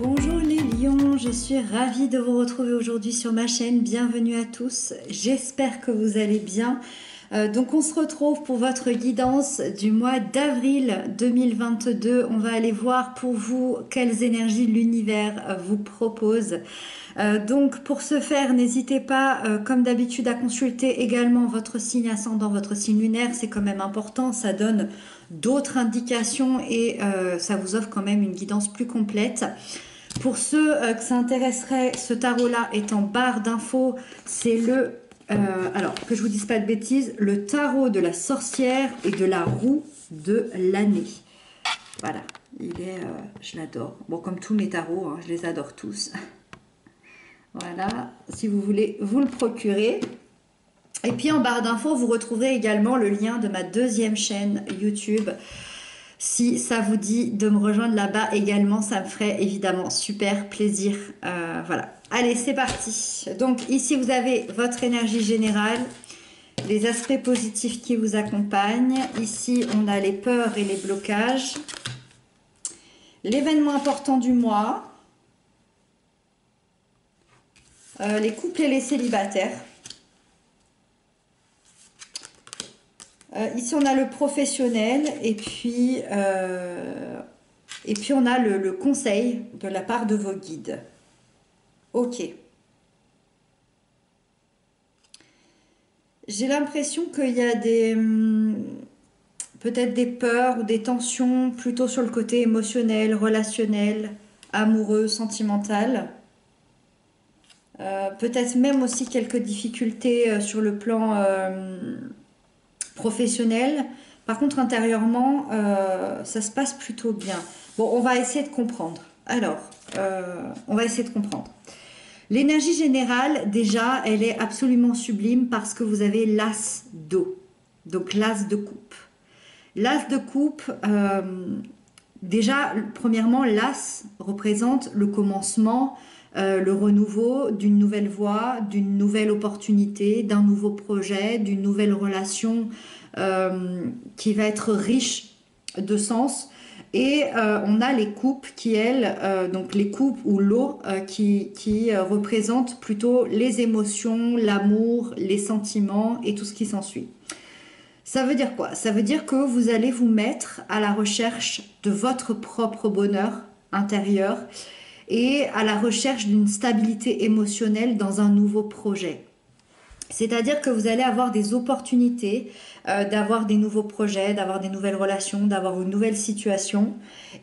Bonjour les lions, je suis ravie de vous retrouver aujourd'hui sur ma chaîne. Bienvenue à tous, j'espère que vous allez bien. Donc on se retrouve pour votre guidance du mois d'avril 2022. On va aller voir pour vous quelles énergies l'univers vous propose. Donc pour ce faire, n'hésitez pas comme d'habitude à consulter également votre signe ascendant, votre signe lunaire. C'est quand même important, ça donne d'autres indications et ça vous offre quand même une guidance plus complète. Pour ceux que ça intéresserait, ce tarot-là est en barre d'infos. C'est le, alors que je vous dise pas de bêtises, le tarot de la sorcière et de la roue de l'année. Voilà, il est, je l'adore. Bon, comme tous mes tarots, hein, je les adore tous. Voilà, si vous voulez vous le procurer. Et puis en barre d'infos, vous retrouverez également le lien de ma deuxième chaîne YouTube. Si ça vous dit de me rejoindre là-bas également, ça me ferait évidemment super plaisir. Voilà. Allez, c'est parti. Donc ici, vous avez votre énergie générale, les aspects positifs qui vous accompagnent. Ici, on a les peurs et les blocages. L'événement important du mois. Les couples et les célibataires. Ici, on a le professionnel et puis on a le conseil de la part de vos guides. Ok. J'ai l'impression qu'il y a peut-être des peurs ou des tensions plutôt sur le côté émotionnel, relationnel, amoureux, sentimental. Peut-être même aussi quelques difficultés sur le plan professionnel. Par contre, intérieurement, ça se passe plutôt bien. Bon, on va essayer de comprendre. Alors, on va essayer de comprendre. L'énergie générale, déjà, elle est absolument sublime parce que vous avez l'as d'eau. Donc, l'as de coupe. L'as de coupe, déjà, premièrement, l'as représente le commencement, le renouveau d'une nouvelle voie, d'une nouvelle opportunité, d'un nouveau projet, d'une nouvelle relation qui va être riche de sens. Et on a les coupes qui, elles, donc les coupes ou l'eau qui représentent plutôt les émotions, l'amour, les sentiments et tout ce qui s'ensuit. Ça veut dire quoi? Ça veut dire que vous allez vous mettre à la recherche de votre propre bonheur intérieur et à la recherche d'une stabilité émotionnelle dans un nouveau projet. C'est-à-dire que vous allez avoir des opportunités, d'avoir des nouveaux projets, d'avoir des nouvelles relations, d'avoir une nouvelle situation.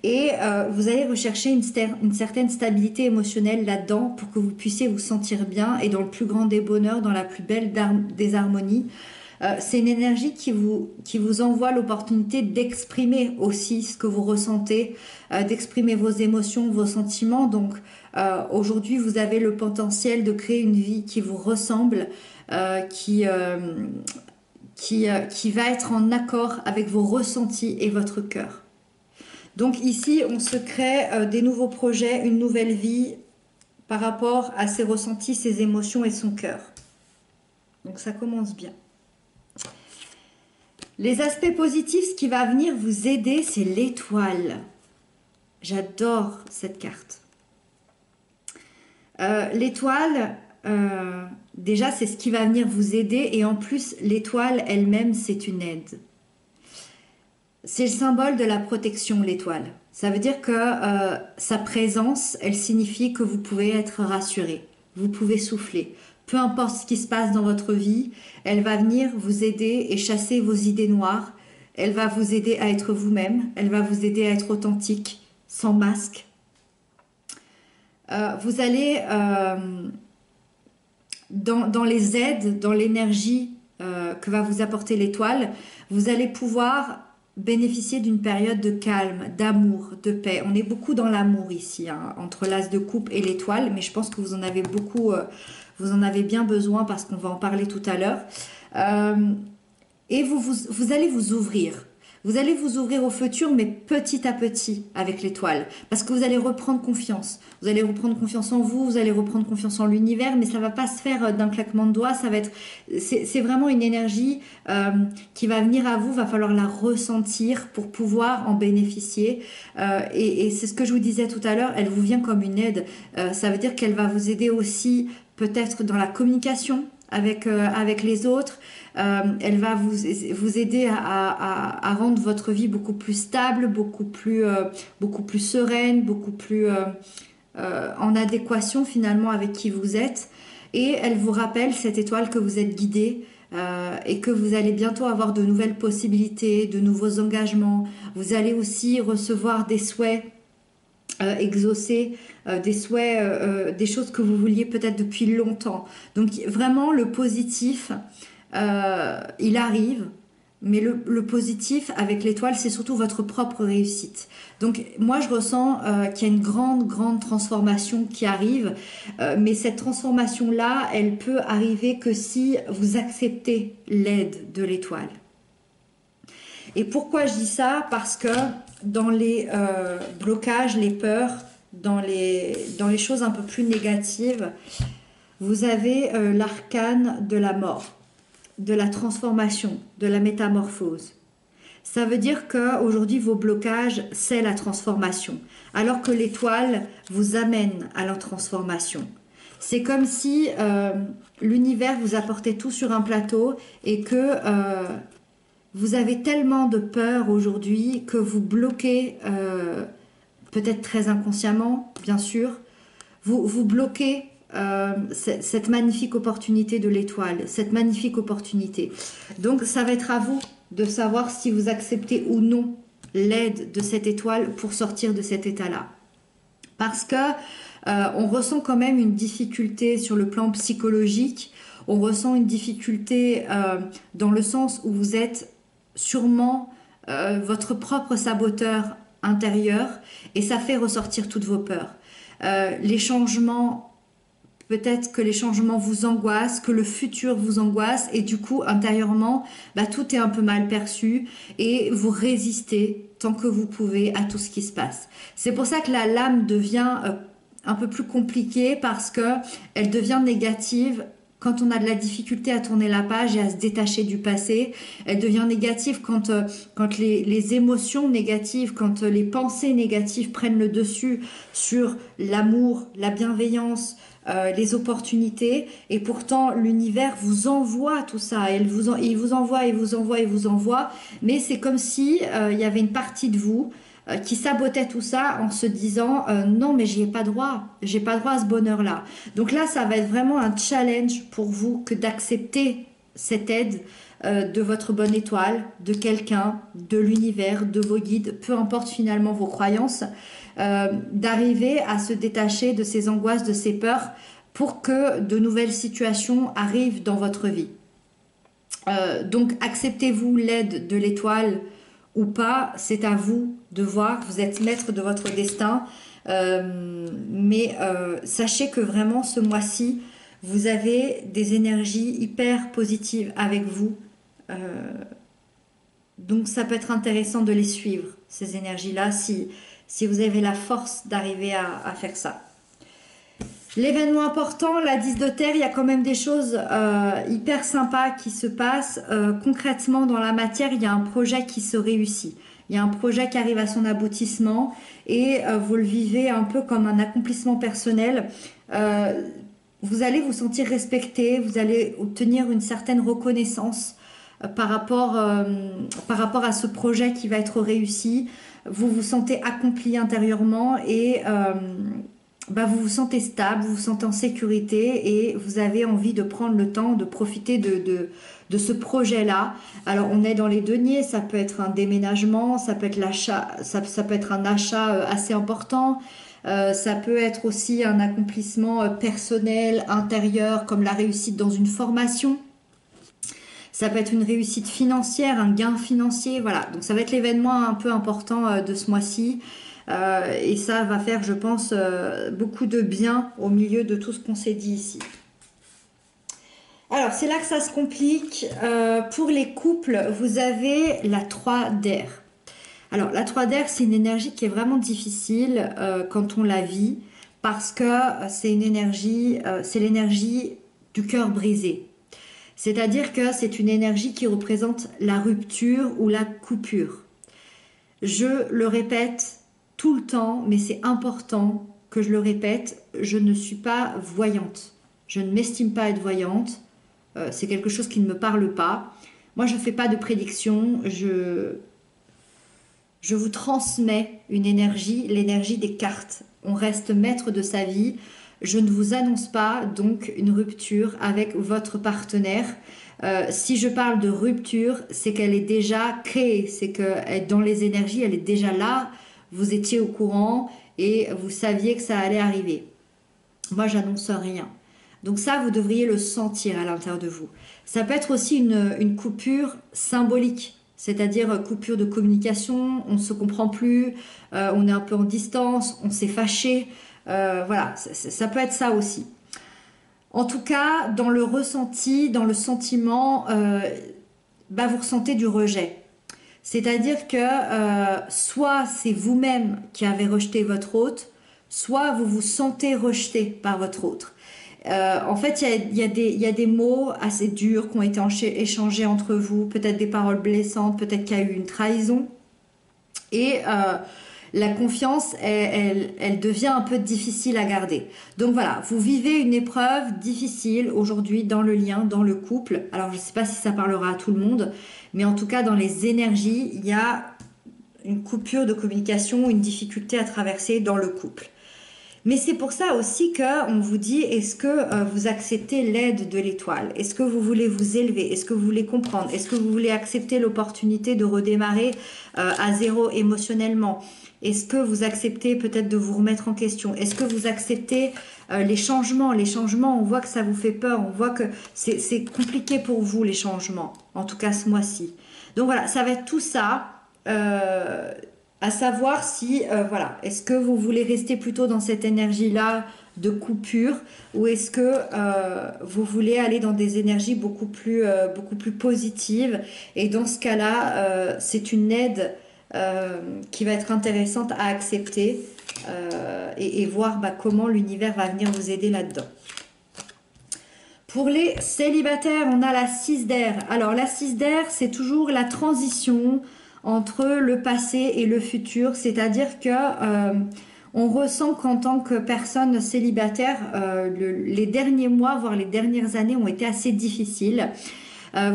Et vous allez rechercher une certaine stabilité émotionnelle là-dedans pour que vous puissiez vous sentir bien et dans le plus grand des bonheurs, dans la plus belle des harmonies. C'est une énergie qui vous envoie l'opportunité d'exprimer aussi ce que vous ressentez, d'exprimer vos émotions, vos sentiments. Donc aujourd'hui, vous avez le potentiel de créer une vie qui vous ressemble, qui va être en accord avec vos ressentis et votre cœur. Donc ici, on se crée des nouveaux projets, une nouvelle vie par rapport à ses ressentis, ses émotions et son cœur. Donc ça commence bien. Les aspects positifs, ce qui va venir vous aider, c'est l'étoile. J'adore cette carte. L'étoile, déjà, c'est ce qui va venir vous aider. Et en plus, l'étoile elle-même, c'est une aide. C'est le symbole de la protection, l'étoile. Ça veut dire que sa présence, elle signifie que vous pouvez être rassuré. Vous pouvez souffler. Peu importe ce qui se passe dans votre vie, elle va venir vous aider et chasser vos idées noires. Elle va vous aider à être vous-même. Elle va vous aider à être authentique, sans masque. Vous allez, dans les aides, dans l'énergie que va vous apporter l'étoile, vous allez pouvoir bénéficier d'une période de calme, d'amour, de paix. On est beaucoup dans l'amour ici, hein, entre l'as de coupe et l'étoile, mais je pense que vous en avez beaucoup... vous en avez bien besoin parce qu'on va en parler tout à l'heure. Et vous allez vous ouvrir. Vous allez vous ouvrir au futur, mais petit à petit avec l'étoile. Parce que vous allez reprendre confiance. Vous allez reprendre confiance en vous, vous allez reprendre confiance en l'univers, mais ça ne va pas se faire d'un claquement de doigts. C'est vraiment une énergie qui va venir à vous, va falloir la ressentir pour pouvoir en bénéficier. Et c'est ce que je vous disais tout à l'heure, elle vous vient comme une aide. Ça veut dire qu'elle va vous aider aussi peut-être dans la communication avec les autres. Elle va vous aider à rendre votre vie beaucoup plus stable, beaucoup plus sereine, beaucoup plus en adéquation finalement avec qui vous êtes. Et elle vous rappelle, cette étoile, que vous êtes guidé et que vous allez bientôt avoir de nouvelles possibilités, de nouveaux engagements. Vous allez aussi recevoir des souhaits exaucer, des souhaits, des choses que vous vouliez peut-être depuis longtemps. Donc vraiment le positif, il arrive, mais le positif avec l'étoile, c'est surtout votre propre réussite. Donc moi je ressens qu'il y a une grande transformation qui arrive, mais cette transformation-là, elle peut arriver que si vous acceptez l'aide de l'étoile. Et pourquoi je dis ça? Parce que dans les blocages, les peurs, dans les choses un peu plus négatives, vous avez l'arcane de la mort, de la transformation, de la métamorphose. Ça veut dire qu'aujourd'hui, vos blocages, c'est la transformation, alors que l'étoile vous amène à la transformation. C'est comme si l'univers vous apportait tout sur un plateau et que vous avez tellement de peur aujourd'hui que vous bloquez, peut-être très inconsciemment, bien sûr, vous bloquez cette magnifique opportunité de l'étoile, cette magnifique opportunité. Donc ça va être à vous de savoir si vous acceptez ou non l'aide de cette étoile pour sortir de cet état-là. Parce que on ressent quand même une difficulté sur le plan psychologique, on ressent une difficulté dans le sens où vous êtes sûrement votre propre saboteur intérieur et ça fait ressortir toutes vos peurs. Les changements, peut-être que les changements vous angoissent, que le futur vous angoisse et du coup intérieurement tout est un peu mal perçu et vous résistez tant que vous pouvez à tout ce qui se passe. C'est pour ça que la lame devient un peu plus compliquée parce que elle devient négative. Quand on a de la difficulté à tourner la page et à se détacher du passé, elle devient négative quand les émotions négatives, quand les pensées négatives prennent le dessus sur l'amour, la bienveillance, les opportunités. Et pourtant, l'univers vous envoie tout ça. Il vous envoie. Mais c'est comme si il y avait une partie de vous qui sabotait tout ça en se disant non mais j'ai pas droit à ce bonheur-là. Donc là ça va être vraiment un challenge pour vous que d'accepter cette aide de votre bonne étoile, de quelqu'un, de l'univers, de vos guides, peu importe finalement vos croyances, d'arriver à se détacher de ces angoisses, de ces peurs pour que de nouvelles situations arrivent dans votre vie. Donc acceptez-vous l'aide de l'étoile ou pas, c'est à vous de voir, vous êtes maître de votre destin, mais sachez que vraiment ce mois-ci, vous avez des énergies hyper positives avec vous, donc ça peut être intéressant de les suivre, ces énergies-là, si vous avez la force d'arriver à faire ça. L'événement important, la 10 de terre, il y a quand même des choses hyper sympas qui se passent. Concrètement, dans la matière, il y a un projet qui se réussit. Il y a un projet qui arrive à son aboutissement et vous le vivez un peu comme un accomplissement personnel. Vous allez vous sentir respecté, vous allez obtenir une certaine reconnaissance par rapport à ce projet qui va être réussi. Vous vous sentez accompli intérieurement et vous vous sentez stable, vous vous sentez en sécurité et vous avez envie de prendre le temps de profiter de ce projet-là. Alors on est dans les deniers, ça peut être un déménagement, ça peut être l'achat, ça peut être un achat assez important, ça peut être aussi un accomplissement personnel, intérieur, comme la réussite dans une formation. Ça peut être une réussite financière, un gain financier, voilà. Donc ça va être l'événement un peu important de ce mois-ci. Et ça va faire, je pense, beaucoup de bien au milieu de tout ce qu'on s'est dit ici. Alors, c'est là que ça se complique. Pour les couples, vous avez la 3 d'air. Alors, la 3 d'air, c'est une énergie qui est vraiment difficile quand on la vit parce que c'est une énergie, c'est l'énergie du cœur brisé. C'est-à-dire que c'est une énergie qui représente la rupture ou la coupure. Je le répète tout le temps, mais c'est important que je le répète, je ne suis pas voyante. Je ne m'estime pas être voyante. C'est quelque chose qui ne me parle pas. Moi, je ne fais pas de prédiction. Je vous transmets une énergie, l'énergie des cartes. On reste maître de sa vie. Je ne vous annonce pas donc une rupture avec votre partenaire. Si je parle de rupture, c'est qu'elle est déjà créée, c'est que dans les énergies, elle est déjà là. Vous étiez au courant et vous saviez que ça allait arriver. Moi, j'annonce rien. Donc ça, vous devriez le sentir à l'intérieur de vous. Ça peut être aussi une coupure symbolique, c'est-à-dire coupure de communication, on ne se comprend plus, on est un peu en distance, on s'est fâché. Voilà, ça peut être ça aussi. En tout cas, dans le ressenti, dans le sentiment, vous ressentez du rejet. C'est-à-dire que soit c'est vous-même qui avez rejeté votre hôte, soit vous vous sentez rejeté par votre autre. En fait, il y a des mots assez durs qui ont été échangés entre vous, peut-être des paroles blessantes, peut-être qu'il y a eu une trahison. Et la confiance, elle devient un peu difficile à garder. Donc voilà, vous vivez une épreuve difficile aujourd'hui dans le lien, dans le couple. Alors je ne sais pas si ça parlera à tout le monde, mais en tout cas dans les énergies, il y a une coupure de communication, une difficulté à traverser dans le couple. Mais c'est pour ça aussi qu'on vous dit, est-ce que vous acceptez l'aide de l'étoile? Est-ce que vous voulez vous élever? Est-ce que vous voulez comprendre? Est-ce que vous voulez accepter l'opportunité de redémarrer à zéro émotionnellement? Est-ce que vous acceptez peut-être de vous remettre en question? Est-ce que vous acceptez les changements? Les changements, on voit que ça vous fait peur, on voit que c'est compliqué pour vous les changements, en tout cas ce mois-ci. Donc voilà, ça va être tout ça. À savoir si, voilà, est-ce que vous voulez rester plutôt dans cette énergie-là de coupure ou est-ce que vous voulez aller dans des énergies beaucoup plus positives et dans ce cas-là, c'est une aide qui va être intéressante à accepter et voir comment l'univers va venir vous aider là-dedans. Pour les célibataires, on a la 6 d'air. Alors la 6 d'air, c'est toujours la transition entre le passé et le futur, c'est-à-dire que on ressent qu'en tant que personne célibataire, les derniers mois, voire les dernières années ont été assez difficiles.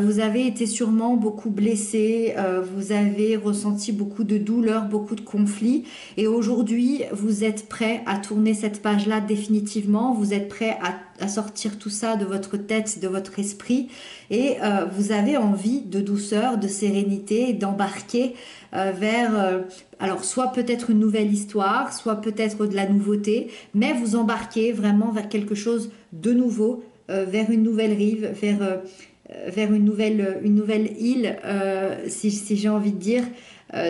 Vous avez été sûrement beaucoup blessé, vous avez ressenti beaucoup de douleurs, beaucoup de conflits et aujourd'hui vous êtes prêt à tourner cette page-là définitivement, vous êtes prêt à sortir tout ça de votre tête, de votre esprit et vous avez envie de douceur, de sérénité, d'embarquer vers alors soit peut-être une nouvelle histoire, soit peut-être de la nouveauté, mais vous embarquez vraiment vers quelque chose de nouveau, vers une nouvelle rive, vers une nouvelle île, si j'ai envie de dire.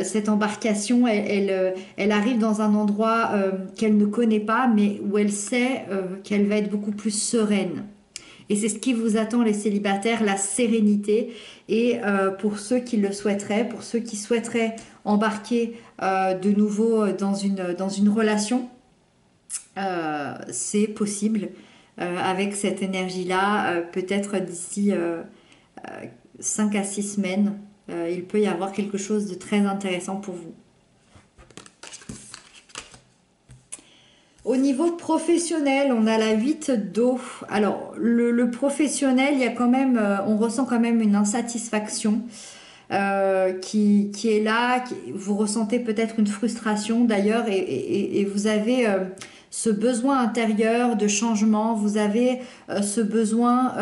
Cette embarcation, elle arrive dans un endroit qu'elle ne connaît pas, mais où elle sait qu'elle va être beaucoup plus sereine. Et c'est ce qui vous attend les célibataires, la sérénité. Et pour ceux qui le souhaiteraient, pour ceux qui souhaiteraient embarquer de nouveau dans une relation, c'est possible. Avec cette énergie-là, peut-être d'ici 5 à 6 semaines, il peut y avoir quelque chose de très intéressant pour vous. Au niveau professionnel, on a la 8 d'eau. Alors, le professionnel, il y a quand même, on ressent quand même une insatisfaction qui est là. Vous ressentez peut-être une frustration d'ailleurs et vous avez ce besoin intérieur de changement, vous avez ce besoin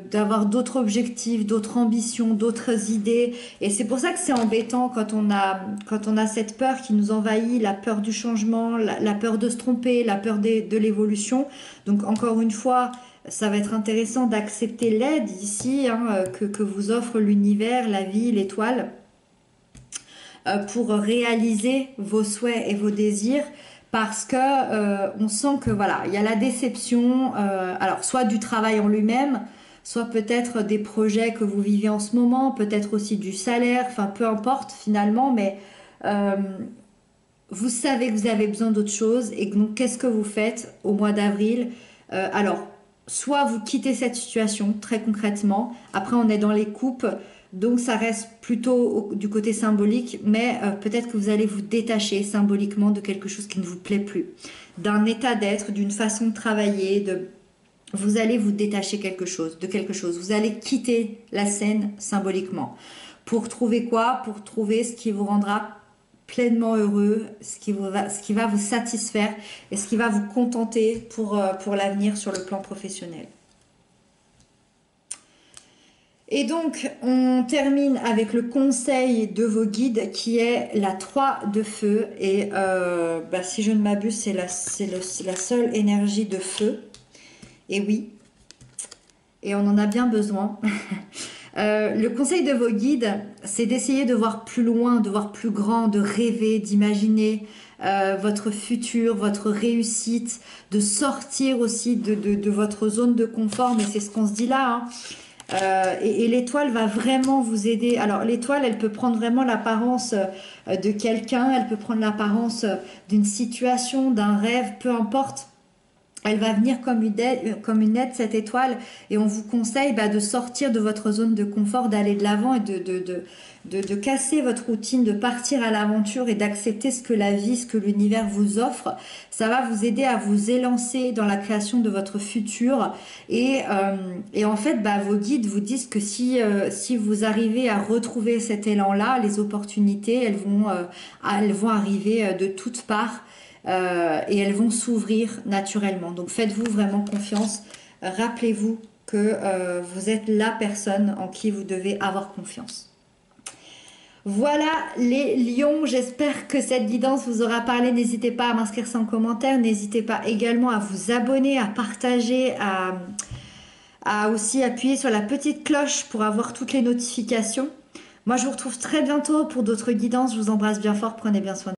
d'avoir d'autres objectifs, d'autres ambitions, d'autres idées. Et c'est pour ça que c'est embêtant quand on a cette peur qui nous envahit, la peur du changement, la peur de se tromper, la peur de l'évolution. Donc encore une fois, ça va être intéressant d'accepter l'aide ici que vous offre l'univers, la vie, l'étoile, pour réaliser vos souhaits et vos désirs. Parce que on sent que voilà, il y a la déception, alors soit du travail en lui-même, soit peut-être des projets que vous vivez en ce moment, peut-être aussi du salaire, enfin peu importe finalement, mais euh, vous savez que vous avez besoin d'autre chose et donc qu'est-ce que vous faites au mois d'avril? Alors, soit vous quittez cette situation très concrètement, après on est dans les coupes, donc ça reste plutôt du côté symbolique, mais peut-être que vous allez vous détacher symboliquement de quelque chose qui ne vous plaît plus, d'un état d'être, d'une façon de travailler, vous allez vous détacher de quelque chose, vous allez quitter la scène symboliquement. Pour trouver quoi? Pour trouver ce qui vous rendra pleinement heureux, ce qui va vous satisfaire et ce qui va vous contenter pour l'avenir sur le plan professionnel. Et donc, on termine avec le conseil de vos guides qui est la 3 de feu. Et si je ne m'abuse, c'est la seule énergie de feu. Et oui, et on en a bien besoin. Le conseil de vos guides, c'est d'essayer de voir plus loin, de voir plus grand, de rêver, d'imaginer votre futur, votre réussite, de sortir aussi de votre zone de confort, mais c'est ce qu'on se dit là, hein. Et l'étoile va vraiment vous aider. Alors l'étoile, elle peut prendre vraiment l'apparence de quelqu'un, elle peut prendre l'apparence d'une situation, d'un rêve, peu importe. Elle va venir comme une aide, cette étoile, et on vous conseille de sortir de votre zone de confort, d'aller de l'avant et de casser votre routine, de partir à l'aventure et d'accepter ce que la vie, ce que l'univers vous offre. Ça va vous aider à vous élancer dans la création de votre futur. Et en fait, vos guides vous disent que si vous arrivez à retrouver cet élan-là, les opportunités, elles vont arriver de toutes parts. Et elles vont s'ouvrir naturellement. Donc faites-vous vraiment confiance. Rappelez-vous que vous êtes la personne en qui vous devez avoir confiance. Voilà les lions, j'espère que cette guidance vous aura parlé. N'hésitez pas à m'inscrire en commentaire, n'hésitez pas également à vous abonner, à partager, à aussi appuyer sur la petite cloche pour avoir toutes les notifications. Moi je vous retrouve très bientôt pour d'autres guidances, je vous embrasse bien fort, prenez bien soin de vous.